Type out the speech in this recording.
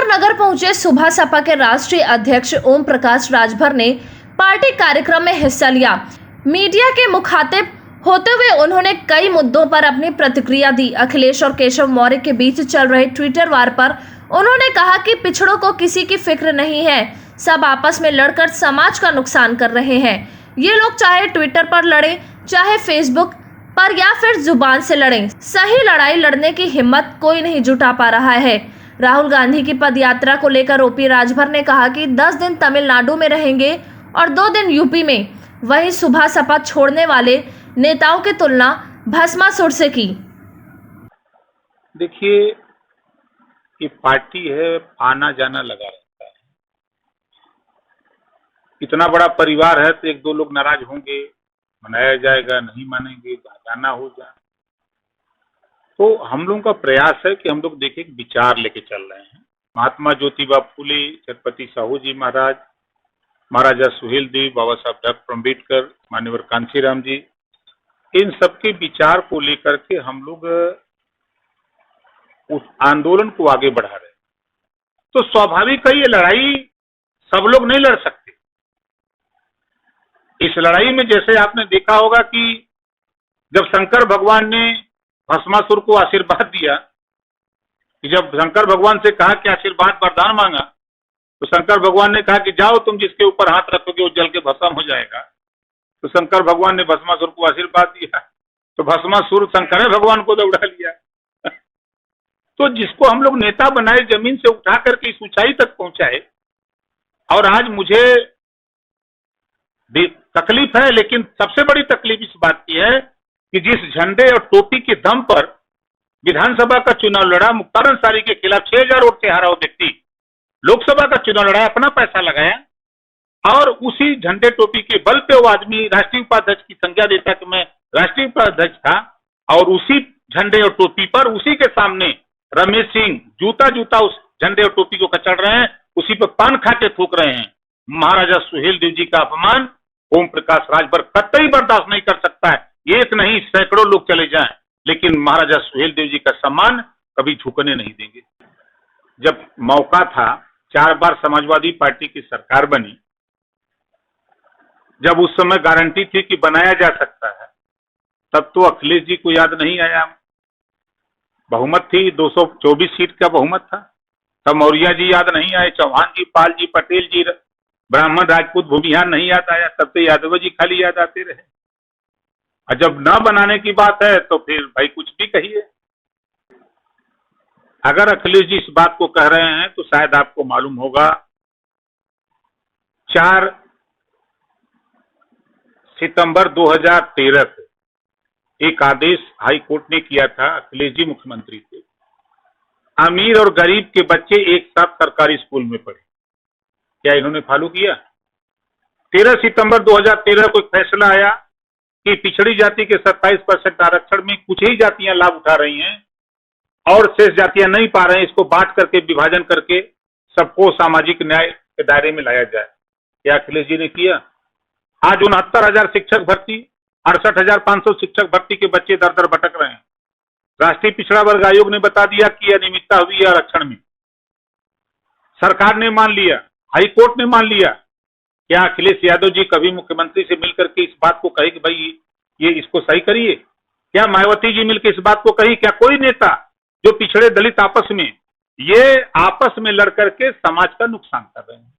नगर पहुंचे सुबह सपा के राष्ट्रीय अध्यक्ष ओम प्रकाश राजभर ने पार्टी कार्यक्रम में हिस्सा लिया। मीडिया के मुखातिब होते हुए उन्होंने कई मुद्दों पर अपनी प्रतिक्रिया दी। अखिलेश और केशव मौर्य के बीच चल रहे ट्विटर वार पर उन्होंने कहा कि पिछड़ों को किसी की फिक्र नहीं है, सब आपस में लड़कर समाज का नुकसान कर रहे हैं। ये लोग चाहे ट्विटर पर लड़े, चाहे फेसबुक पर या फिर जुबान से लड़ें, सही लड़ाई लड़ने की हिम्मत कोई नहीं जुटा पा रहा है। राहुल गांधी की पदयात्रा को लेकर ओपी राजभर ने कहा कि 10 दिन तमिलनाडु में रहेंगे और 2 दिन यूपी में। वहीं सुबह सपा छोड़ने वाले नेताओं की तुलना भस्मासुर से की। देखिए, ये पार्टी है, आना जाना लगा रहता है। इतना बड़ा परिवार है तो 1-2 लोग नाराज होंगे, मनाया जाएगा, नहीं मानेंगे, जाना हो जाए। तो हम लोगों का प्रयास है कि हम लोग देखें विचार लेके चल रहे हैं। महात्मा ज्योतिबा फुले, छत्रपति साहू जी महाराज, महाराजा सुहेलदेव, बाबा साहब डॉक्टर अम्बेडकर, माननीय कांशीराम जी, इन सबके विचार को लेकर के हम लोग उस आंदोलन को आगे बढ़ा रहे हैं। तो स्वाभाविक है, ये लड़ाई सब लोग नहीं लड़ सकते। इस लड़ाई में जैसे आपने देखा होगा कि जब शंकर भगवान ने भस्मासुर को आशीर्वाद दिया, कि जब शंकर भगवान से कहा कि आशीर्वाद वरदान मांगा, तो शंकर भगवान ने कहा कि जाओ तुम जिसके ऊपर हाथ रखोगे वो जल के भस्म हो जाएगा। तो शंकर भगवान ने भस्मासुर को आशीर्वाद दिया, तो भस्मासुर शंकर भगवान को दौड़ा लिया। तो जिसको हम लोग नेता बनाए, जमीन से उठा करके इस ऊंचाई तक पहुंचाए, और आज मुझे तकलीफ है, लेकिन सबसे बड़ी तकलीफ इस बात की है कि जिस झंडे और टोपी के दम पर विधानसभा का चुनाव लड़ा, मुख्तार अंसारी के खिलाफ 6000 वोट से हारा वो व्यक्ति लोकसभा का चुनाव लड़ा, अपना पैसा लगाया, और उसी झंडे टोपी के बल पे वो आदमी राष्ट्रीय उपाध्यक्ष की संज्ञा देता कि मैं राष्ट्रीय उपाध्यक्ष था, और उसी झंडे और टोपी पर उसी के सामने रमेश सिंह जूता उस झंडे और टोपी को कचड़ रहे हैं, उसी पर पान खा के थूक रहे हैं। महाराजा सुहेलदेव जी का अपमान ओम प्रकाश राजभर कतई बर्दाश्त नहीं कर सकता है। एक नहीं, सैकड़ों लोग चले जाएं, लेकिन महाराजा सुहेलदेव जी का सम्मान कभी झुकने नहीं देंगे। जब मौका था, 4 बार समाजवादी पार्टी की सरकार बनी, जब उस समय गारंटी थी कि बनाया जा सकता है, तब तो अखिलेश जी को याद नहीं आया। बहुमत थी, 224 सीट का बहुमत था, तब मौर्य जी याद नहीं आए, चौहान जी, पाल जी, पटेल जी, ब्राह्मण, राजपूत, भूमिहार नहीं याद आया, तब तो यादव जी खाली याद आते रहे। और जब न बनाने की बात है तो फिर भाई कुछ भी कहिए। अगर अखिलेश जी इस बात को कह रहे हैं तो शायद आपको मालूम होगा, 4 सितंबर 2013 को एक आदेश हाई कोर्ट ने किया था, अखिलेश जी मुख्यमंत्री थे, अमीर और गरीब के बच्चे एक साथ सरकारी स्कूल में पढ़े। क्या इन्होंने फॉलो किया? 13 सितंबर 2013 को एक फैसला आया कि पिछड़ी जाति के 27% आरक्षण में कुछ ही जातियां लाभ उठा रही हैं और शेष जातियां नहीं पा रहे हैं। इसको बांट करके, विभाजन करके सबको सामाजिक न्याय के दायरे में लाया जाए। क्या अखिलेश जी ने किया? आज 69,000 शिक्षक भर्ती, 68,500 शिक्षक भर्ती के बच्चे दर दर भटक रहे हैं। राष्ट्रीय पिछड़ा वर्ग आयोग ने बता दिया कि अनियमितता हुई है आरक्षण में। सरकार ने मान लिया, हाई कोर्ट ने मान लिया। क्या अखिलेश यादव जी कभी मुख्यमंत्री से मिलकर के इस बात को कहे कि भाई ये इसको सही करिए? क्या मायावती जी मिलकर इस बात को कही? क्या कोई नेता जो पिछड़े दलित आपस में लड़ करके समाज का नुकसान कर रहे हैं?